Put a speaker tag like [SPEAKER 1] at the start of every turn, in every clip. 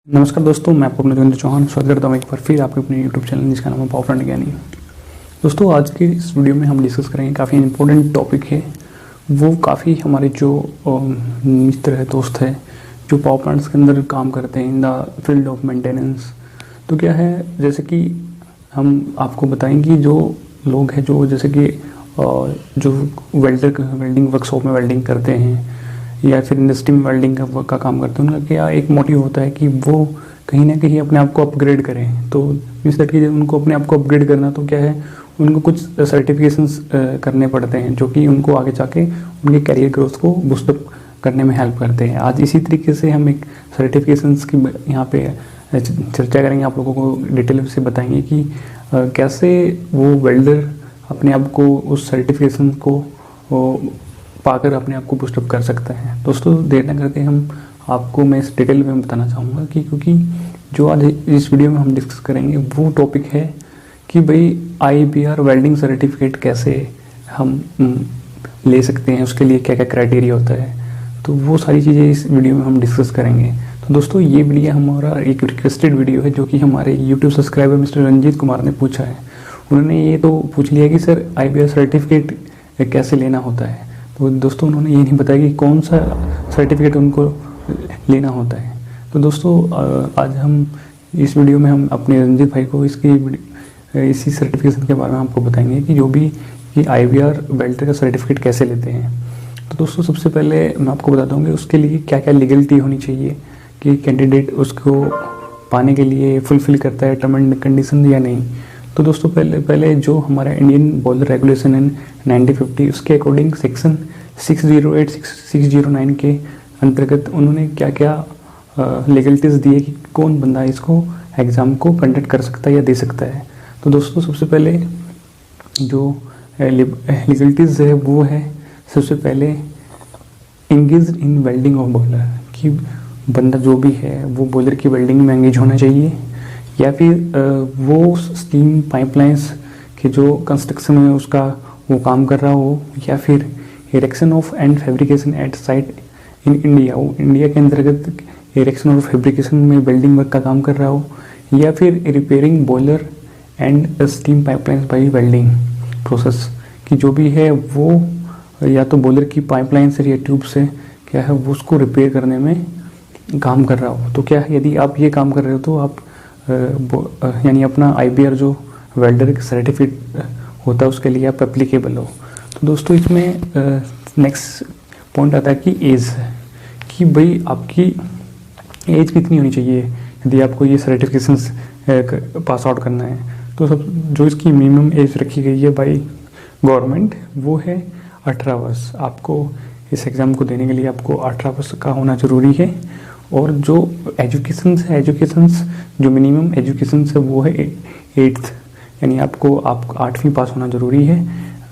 [SPEAKER 1] नमस्कार दोस्तों, मैं आपको जोगिंदर चौहान स्वागत करता हूँ एक बार फिर आपके अपने यूट्यूब चैनल जिसका नाम है पावर प्लांट ज्ञानी। दोस्तों, आज के इस वीडियो में हम डिस्कस करेंगे काफ़ी इंपॉर्टेंट टॉपिक है। वो काफ़ी हमारे जो मित्र है, दोस्त है, जो पावर प्लांट्स के अंदर काम करते हैं in the field of maintenance. तो क्या है, जैसे कि हम आपको बताएंगे जो लोग हैं जो जैसे कि जो वेल्डिंग वर्कशॉप में वेल्डिंग करते हैं या फिर इंडस्ट्री में वेल्डिंग का काम करते हैं, उनका क्या एक मोटिव होता है कि वो कहीं ना कहीं अपने आप को अपग्रेड करें। तो मीन्स दैट कि उनको अपने आप को अपग्रेड करना, तो क्या है, उनको कुछ सर्टिफिकेशंस करने पड़ते हैं जो कि उनको आगे जाके उनके करियर ग्रोथ को बूस्टअप करने में हेल्प करते हैं। आज इसी तरीके से हम एक सर्टिफिकेशंस की यहाँ पे चर्चा करेंगे, आप लोगों को डिटेल से बताएंगे कि कैसे वो वेल्डर अपने आप को उस सर्टिफिकेशन को पाकर अपने आप को बूस्टअप कर सकता है। दोस्तों, देर न करके हम आपको मैं इस डिटेल में बताना चाहूँगा कि क्योंकि जो आज इस वीडियो में हम डिस्कस करेंगे वो टॉपिक है कि भाई IBR वेल्डिंग सर्टिफिकेट कैसे हम ले सकते हैं, उसके लिए क्या क्या क्राइटेरिया होता है। तो वो सारी चीज़ें इस वीडियो में हम डिस्कस करेंगे। तो दोस्तों, ये वीडियो हमारा एक रिक्वेस्टेड वीडियो है जो कि हमारे YouTube subscriber mister Ranjit Kumar ने पूछा है। उन्होंने ये तो पूछ लिया कि सर IBR सर्टिफिकेट कैसे लेना होता है। तो दोस्तों, उन्होंने ये नहीं बताया कि कौन सा सर्टिफिकेट उनको लेना होता है। तो दोस्तों, आज हम इस वीडियो में हम अपने रंजीत भाई को इसी सर्टिफिकेशन के बारे में आपको बताएंगे कि जो भी कि IBR वेल्डर का सर्टिफिकेट कैसे लेते हैं। तो दोस्तों, सबसे पहले मैं आपको बताता हूँ कि उसके लिए क्या क्या लीगलिटी होनी चाहिए कि कैंडिडेट उसको पाने के लिए फुलफिल करता है टर्म एंड कंडीशन या नहीं। तो दोस्तों, पहले जो हमारा इंडियन बॉयलर रेगुलेशन है 1950, उसके अकॉर्डिंग सेक्शन 608 609 के अंतर्गत उन्होंने क्या क्या लीगलिटीज़ दी है कि कौन बंदा इसको एग्ज़ाम को कंडक्ट कर सकता है या दे सकता है। तो दोस्तों, सबसे पहले जो लीगलिटीज़ है वो है, सबसे पहले engage in welding of boiler, कि बंदा जो भी है वो बॉयलर की वेल्डिंग में एंगेज होना चाहिए, या फिर वो स्टीम पाइपलाइंस के जो कंस्ट्रक्शन में उसका वो काम कर रहा हो, या फिर erection of and fabrication at site in India, वो इंडिया के अंतर्गत इरेक्शन और फैब्रिकेशन में वेल्डिंग वर्क का काम कर रहा हो, या फिर repairing boiler and steam pipelines by welding process, कि जो भी है वो या तो बॉयलर की पाइपलाइन से या ट्यूब से क्या है वो उसको रिपेयर करने में काम कर रहा हो। तो क्या है, यदि आप ये काम कर रहे हो तो आप यानी अपना IBR जो वेल्डर का सर्टिफिकेट होता है उसके लिए आप एप्लीकेबल हो। तो दोस्तों, इसमें नेक्स्ट पॉइंट आता है कि एज है, कि भाई आपकी एज कितनी होनी चाहिए यदि आपको ये सर्टिफिकेशंस पास आउट करना है। तो सब जो इसकी मिनिमम एज रखी गई है बाई गवर्नमेंट वो है 18 वर्ष। आपको इस एग्ज़ाम को देने के लिए आपको 18 वर्ष का होना ज़रूरी है। और जो एजुकेशंस जो मिनिमम एजुकेशंस है वो है 8th, यानी आपको 8वीं पास होना ज़रूरी है।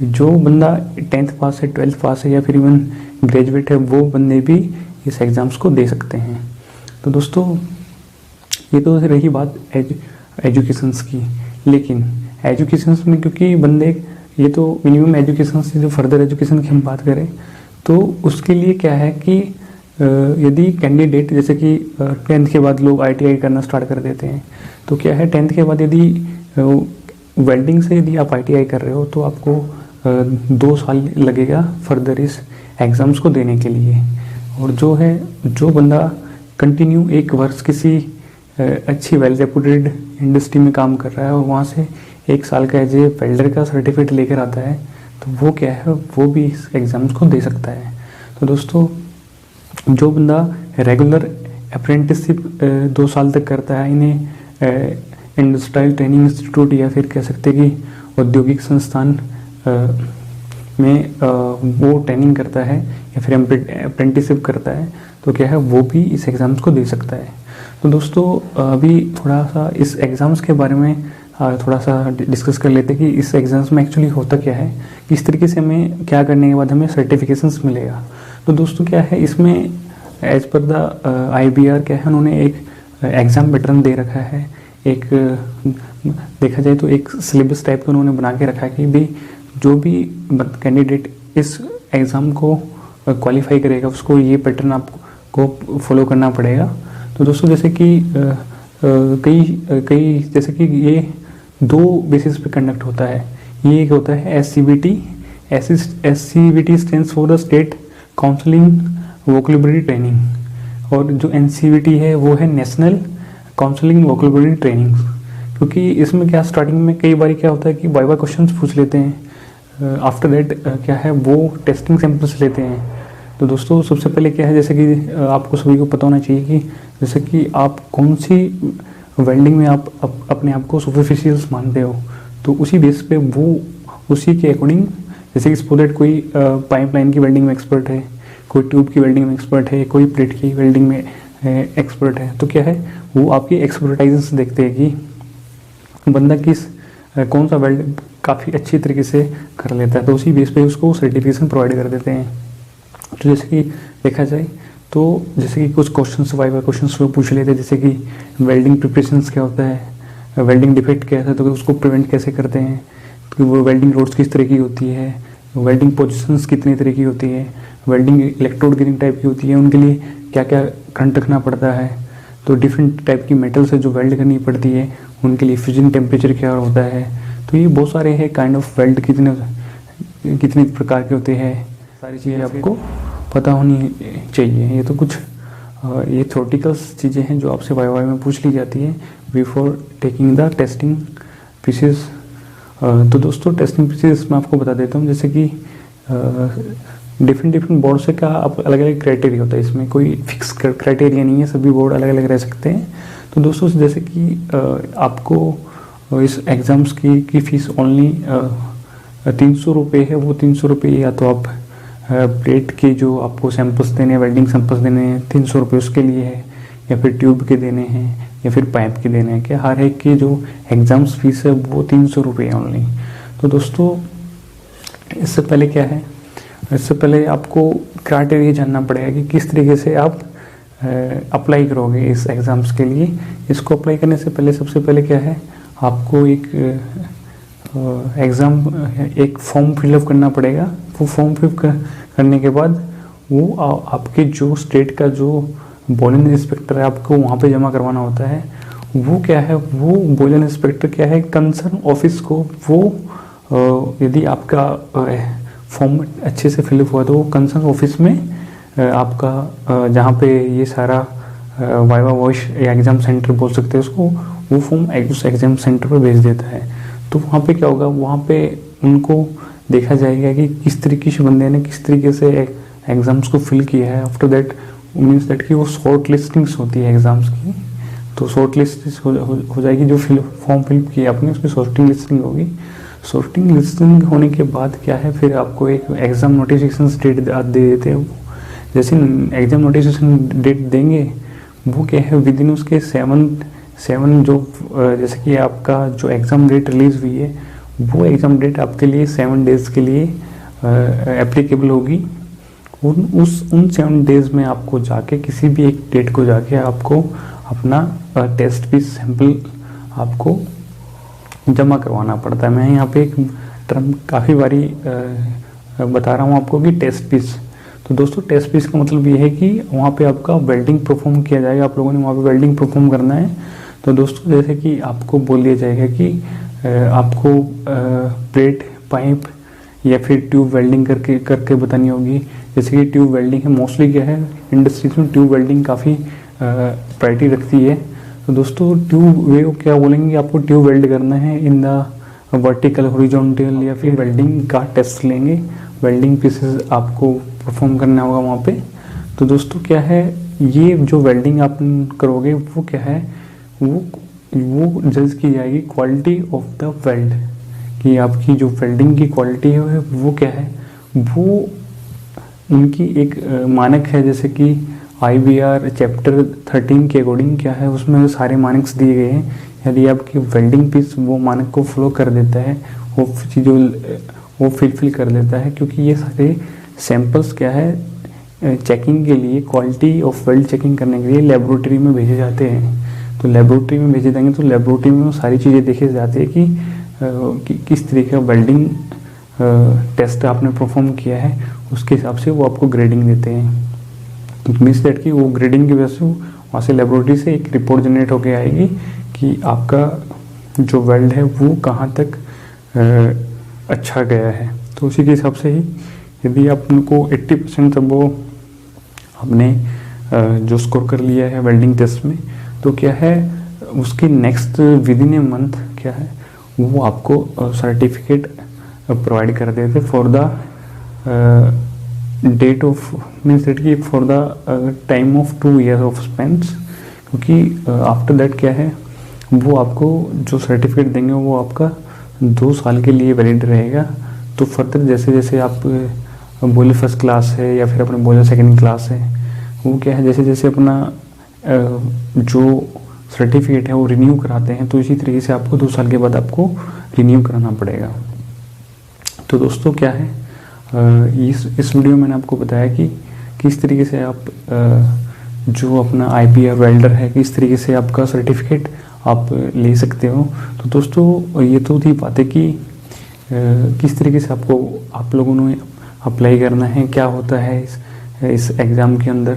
[SPEAKER 1] जो बंदा 10th पास है, 12th पास है या फिर इवन ग्रेजुएट है, वो बंदे भी इस एग्ज़ाम्स को दे सकते हैं। तो दोस्तों, ये तो रही बात एजुकेशंस की। लेकिन एजुकेशंस में क्योंकि बंदे ये तो मिनिमम एजुकेशन से जो फर्दर एजुकेशन की हम बात करें तो उसके लिए क्या है कि यदि कैंडिडेट जैसे कि 10th के बाद लोग ITI करना स्टार्ट कर देते हैं, तो क्या है 10th के बाद यदि वेल्डिंग से यदि आप ITI कर रहे हो तो आपको 2 साल लगेगा फर्दर इस एग्ज़ाम्स को देने के लिए। और जो बंदा कंटिन्यू 1 वर्ष किसी अच्छी वेल रेपुटेड इंडस्ट्री में काम कर रहा है और वहाँ से 1 साल का एज ए वेल्डर का सर्टिफिकेट लेकर आता है, तो वो क्या है, वो भी इस एग्ज़ाम्स को दे सकता है। तो दोस्तों, जो बंदा रेगुलर अप्रेंटिसशिप 2 साल तक करता है, इन्हें इंडस्ट्रियल ट्रेनिंग इंस्टीट्यूट या फिर कह सकते हैं कि औद्योगिक संस्थान में वो ट्रेनिंग करता है या फिर अप्रेंटिसशिप करता है, तो क्या है वो भी इस एग्ज़ाम्स को दे सकता है। तो दोस्तों, अभी थोड़ा सा इस एग्ज़ाम्स के बारे में थोड़ा सा डिस्कस कर लेते हैं कि इस एग्ज़ाम्स में एक्चुअली होता क्या है, किस तरीके से हमें क्या करने के बाद हमें सर्टिफिकेशंस मिलेगा। तो दोस्तों, क्या है इसमें एज पर द IBR क्या है, उन्होंने एक एग्ज़ाम पैटर्न दे रखा है। एक देखा जाए तो एक सिलेबस टाइप का उन्होंने बना के रखा है कि भाई जो भी कैंडिडेट इस एग्ज़ाम को क्वालिफाई करेगा उसको ये पैटर्न आपको फॉलो करना पड़ेगा। तो दोस्तों जैसे कि कई जैसे कि ये 2 बेसिस पे कंडक्ट होता है। ये एक होता है SCVT। SCVT stands for the state counselling vocabulary training, और जो NCVT है वो है नेशनल काउंसलिंग वोकैबुलरी ट्रेनिंग। क्योंकि इसमें क्या स्टार्टिंग में कई बार क्या होता है कि वाइवा क्वेश्चंस पूछ लेते हैं, आफ्टर दैट क्या है वो टेस्टिंग सैंपल्स लेते हैं। तो दोस्तों सबसे पहले क्या है, जैसे कि आपको सभी को पता होना चाहिए कि जैसे कि आप कौन सी वेल्डिंग में आप अपने आप को सुपरफिशियल्स मानते हो, तो उसी बेस पे वो उसी के अकॉर्डिंग, जैसे कि सपोज दैट कोई पाइपलाइन की वेल्डिंग में एक्सपर्ट है, कोई ट्यूब की वेल्डिंग में एक्सपर्ट है, कोई प्लेट की वेल्डिंग में एक्सपर्ट है, तो क्या है वो आपकी एक्सपर्टाइजेस देखते हैं कि बंदा कौन सा वेल्ड काफ़ी अच्छी तरीके से कर लेता है, तो उसी बेस पे उसको सर्टिफिकेशन प्रोवाइड कर देते हैं। तो जैसे कि देखा जाए तो जैसे कि कुछ क्वेश्चंस वाइवा क्वेश्चंस वो पूछ लेते हैं, जैसे कि वेल्डिंग प्रिपरेशंस क्या होता है, वेल्डिंग डिफेक्ट क्या है, तो उसको प्रिवेंट कैसे करते हैं, तो वो वेल्डिंग रोड्स किस तरह की होती है, वेल्डिंग पोजीशंस कितनी तरह की होती है, वेल्डिंग इलेक्ट्रोड कितनी टाइप की होती है, उनके लिए क्या क्या करंट रखना पड़ता है, तो डिफरेंट टाइप की मेटल से जो वेल्ड करनी पड़ती है उनके लिए फ्यूजन टेम्परेचर क्या होता है। तो ये बहुत सारे हैं काइंड ऑफ वेल्ड कितने प्रकार के होते हैं, सारी चीज़ें आपको पता होनी चाहिए। ये तो कुछ ये थ्योरेटिकल्स चीज़ें हैं जो आपसे वाई में पूछ ली जाती है before taking the testing pieces. तो दोस्तों टेस्टिंग पीसेस मैं आपको बता देता हूँ, जैसे कि डिफरेंट बोर्ड से का अलग अलग क्राइटेरिया होता है, इसमें कोई फिक्स क्राइटेरिया नहीं है, सभी बोर्ड अलग अलग रह सकते हैं। तो दोस्तों जैसे कि आपको इस एग्ज़ाम्स की फ़ीस ओनली 300 रुपये है। वो 300 रुपये या तो आप प्लेट के जो आपको सैंपल्स देने हैं, वेल्डिंग सैंपल्स देने हैं, 300 रुपये उसके लिए है, या फिर ट्यूब के देने हैं, या फिर पाइप के देने हैं, क्या हर एक की जो एग्ज़ाम्स फीस है वो 300 रुपये है ओनली। तो दोस्तों इससे पहले क्या है, इससे पहले आपको क्राइटेरिया जानना पड़ेगा कि किस तरीके से आप अप्लाई करोगे इस एग्ज़ाम्स के लिए। इसको अप्लाई करने से पहले सबसे पहले क्या है, आपको एक एक फॉर्म फिलअप करना पड़ेगा। वो फॉर्म फिलअप करने के बाद वो आपके जो स्टेट का जो बॉयलर इंस्पेक्टर है आपको वहाँ पे जमा करवाना होता है। वो क्या है, वो बॉयलर इंस्पेक्टर क्या है, कंसर्न ऑफिस को वो यदि आपका फॉर्म अच्छे से फिलअप हुआ तो वो कंसर्न ऑफिस में आपका जहाँ पे ये सारा वाइवा वॉश या एग्ज़ाम सेंटर बोल सकते हैं उसको, वो फॉर्म उस एग्ज़ाम सेंटर पर भेज देता है। तो वहाँ पे क्या होगा, वहाँ पे उनको देखा जाएगा कि किस तरीके से बंदे ने किस तरीके से एग्ज़ाम्स को फिल किया है। आफ्टर दैट मीन्स दैट कि वो शॉर्ट लिस्टिंग्स होती है एग्ज़ाम्स की, तो शॉर्ट लिस्ट हो जाएगी। जो फॉर्म फिल किया आपने उसकी शॉर्टिंग लिस्टिंग होगी। शॉर्टिंग लिस्टिंग होने के बाद क्या है, फिर आपको एक एग्ज़ाम नोटिफिकेशन डेट दे देते हैं। जैसे एग्ज़ाम नोटिफिकेशन डेट देंगे वो क्या है, विद इन उसके 7 जो जैसे कि आपका जो एग्ज़ाम डेट रिलीज़ हुई है वो एग्ज़ाम डेट आपके लिए 7 डेज़ के लिए एप्लीकेबल होगी। उन 7 डेज़ में आपको जाके किसी भी एक डेट को जाके आपको अपना टेस्ट पीस सैंपल आपको जमा करवाना पड़ता है। मैं यहाँ पे एक टर्म काफ़ी बारी बता रहा हूँ आपको कि टेस्ट पीस। तो दोस्तों टेस्ट पीस का मतलब ये है कि वहाँ पे आपका वेल्डिंग परफॉर्म किया जाएगा, आप लोगों ने वहाँ पे वेल्डिंग परफॉर्म करना है। तो दोस्तों जैसे कि आपको बोल दिया जाएगा कि आपको प्लेट, पाइप या फिर ट्यूब वेल्डिंग करके बतानी होगी। जैसे कि ट्यूब वेल्डिंग है, मोस्टली क्या है इंडस्ट्रीज में ट्यूब वेल्डिंग काफ़ी प्रायोरिटी रखती है। तो दोस्तों ट्यूब वे क्या बोलेंगे, आपको ट्यूब वेल्ड करना है इन द वर्टिकल, हॉरिजॉन्टल, या फिर वेल्डिंग का टेस्ट लेंगे, वेल्डिंग पीसेस आपको परफॉर्म करना होगा वहाँ पे। तो दोस्तों क्या है, ये जो वेल्डिंग आप करोगे वो क्या है, वो जज की जाएगी क्वालिटी ऑफ द वेल्ड, कि आपकी जो वेल्डिंग की क्वालिटी है वो क्या है, वो उनकी एक मानक है। जैसे कि IBR चैप्टर 13 के अकॉर्डिंग क्या है, उसमें सारे मानक्स दिए गए हैं। यदि आपकी वेल्डिंग पीस वो मानक को फॉलो कर देता है, वो चीज़ों वो फिल कर लेता है, क्योंकि ये सारे सैंपल्स क्या है चेकिंग के लिए, क्वालिटी ऑफ वेल्ड चेकिंग करने के लिए लेबोरेटरी में भेजे जाते हैं। तो लेबोरेटरी में भेजे जाएंगे तो लेबोरेटरी में वो सारी चीज़ें देखी जाती है कि किस तरीके का वेल्डिंग टेस्ट आपने परफॉर्म किया है, उसके हिसाब से वो आपको ग्रेडिंग देते हैं। मीन्स दैट कि वो ग्रेडिंग की वजह से वहाँ से लेबोरेटरी से एक रिपोर्ट जनरेट होके आएगी कि आपका जो वेल्ड है वो कहाँ तक अच्छा गया है। तो उसी के हिसाब से ही यदि आप उनको 80% तब वो आपने जो स्कोर कर लिया है वेल्डिंग टेस्ट में, तो क्या है उसकी next within a month क्या है वो आपको सर्टिफिकेट प्रोवाइड कर देते for the date of means date की for the time of 2 years of spans, क्योंकि आफ्टर दैट क्या है वो आपको जो सर्टिफिकेट देंगे वो आपका 2 साल के लिए वैलिड रहेगा। तो फर्दर जैसे जैसे आप बोले फर्स्ट क्लास है या फिर अपने बोले सेकंड क्लास है, वो क्या है जैसे जैसे अपना जो सर्टिफिकेट है वो रिन्यू कराते हैं, तो इसी तरीके से आपको 2 साल के बाद आपको रिन्यू कराना पड़ेगा। तो दोस्तों क्या है इस वीडियो में मैंने आपको बताया कि किस तरीके से आप जो अपना IBR वेल्डर है किस तरीके से आपका सर्टिफिकेट आप ले सकते हो। तो दोस्तों ये तो थी बातें कि किस तरीके से आपको आप लोगों ने अप्लाई करना है, क्या होता है इस एग्ज़ाम के अंदर।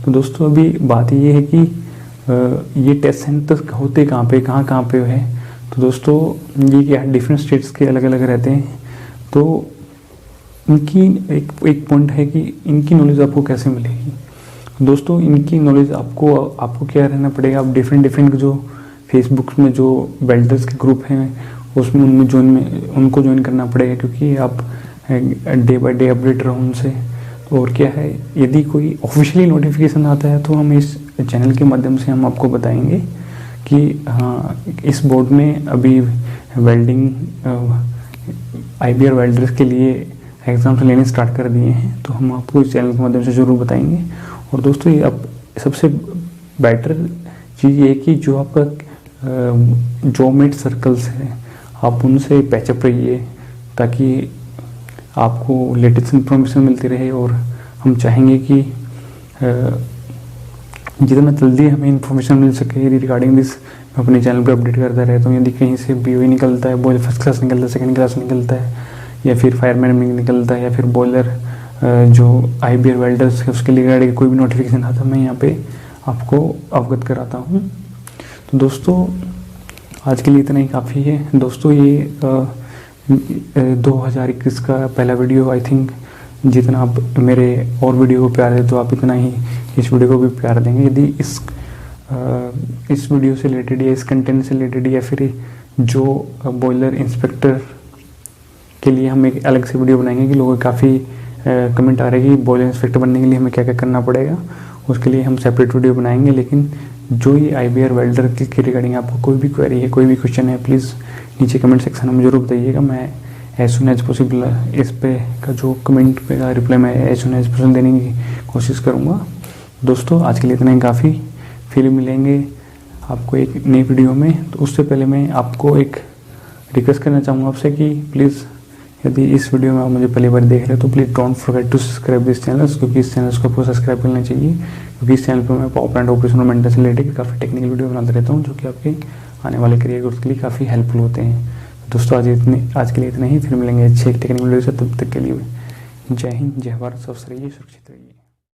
[SPEAKER 1] तो दोस्तों अभी बात ये है कि ये टेस्ट सेंटर होते कहाँ पे कहाँ पे है। तो दोस्तों ये क्या डिफरेंट स्टेट्स के अलग अलग रहते हैं। तो इनकी एक पॉइंट है कि इनकी नॉलेज आपको कैसे मिलेगी। दोस्तों इनकी नॉलेज आपको क्या रहना पड़ेगा, आप डिफरेंट जो फेसबुक में जो वेल्डर्स के ग्रुप हैं उसमें उनको ज्वाइन करना पड़ेगा, क्योंकि आप डे बाय डे अपडेट रहो उनसे। और क्या है यदि कोई ऑफिशियली नोटिफिकेशन आता है तो हम इस चैनल के माध्यम से हम आपको बताएंगे कि हाँ इस बोर्ड में अभी वेल्डिंग IBR वेल्डर्स के लिए एग्ज़ाम्स लेने स्टार्ट कर दिए हैं, तो हम आपको इस चैनल के माध्यम से ज़रूर बताएंगे। और दोस्तों ये अब सबसे बेटर चीज़ ये कि जो आपका जॉबमेट सर्कल्स है आप उनसे पैचअप रहिए ताकि आपको लेटेस्ट इन्फॉर्मेशन मिलती रहे। और हम चाहेंगे कि जितना जल्दी हमें इन्फॉर्मेशन मिल सके रिगार्डिंग दिस मैं अपने चैनल पर अपडेट करता रहता हूँ। यदि कहीं से BOE निकलता है, बॉयलर फर्स्ट क्लास निकलता है, सेकंड क्लास निकलता है, या फिर फायरमैन निकलता है, या फिर बॉयलर जो IBR वेल्डर्स है उसके लिए रिगार्डिंग कोई भी नोटिफिकेशन आता है मैं यहाँ पे आपको अवगत कराता हूँ। तो दोस्तों आज के लिए इतना ही काफ़ी है। दोस्तों ये 2021 का पहला वीडियो, आई थिंक जितना आप मेरे और वीडियो को प्यार दें तो आप इतना ही इस वीडियो को भी प्यार देंगे। यदि इस वीडियो से रिलेटेड या इस कंटेंट से रिलेटेड या फिर जो बॉयलर इंस्पेक्टर के लिए हम एक अलग से वीडियो बनाएंगे कि लोगों के काफ़ी कमेंट आ रहे हैं कि बॉयलर इंस्पेक्टर बनने के लिए हमें क्या क्या करना पड़ेगा, उसके लिए हम सेपरेट वीडियो बनाएंगे। लेकिन जो ये IBR वेल्डर के रिगार्डिंग आपको कोई भी क्वेरी है, कोई भी क्वेश्चन है, प्लीज़ नीचे कमेंट सेक्शन में ज़रूर बताइएगा। मैं एज सुन एज पॉसिबल इस पे का जो कमेंट पे का रिप्लाई मैं एज सुन एज पॉसिबल देने की कोशिश करूँगा। दोस्तों आज के लिए इतना ही काफ़ी, फिर मिलेंगे आपको एक नई वीडियो में। तो उससे पहले मैं आपको एक रिक्वेस्ट करना चाहूँगा आपसे कि प्लीज़ यदि इस वीडियो में आप मुझे पहली बार देख रहे हो तो please don't forget to subscribe this channel, क्योंकि इस चैनल को आपको सब्सक्राइब करना चाहिए, क्योंकि इस चैनल पर मैं पावर प्लांट ऑपरेशन और मेंटेनेंस से रिलेटेड काफ़ी टेक्निकल वीडियो बनाते रहता हूँ जो कि आपके आने वाले करियर ग्रोथ के लिए काफ़ी हेल्पफुल होते हैं। दोस्तों आज के लिए इतना ही, फिर मिलेंगे अच्छे टेक्निकल वीडियो से। तब तक के लिए जय हिंद, जय भारत, स्वस्थ रहिए, सुरक्षित रहिए।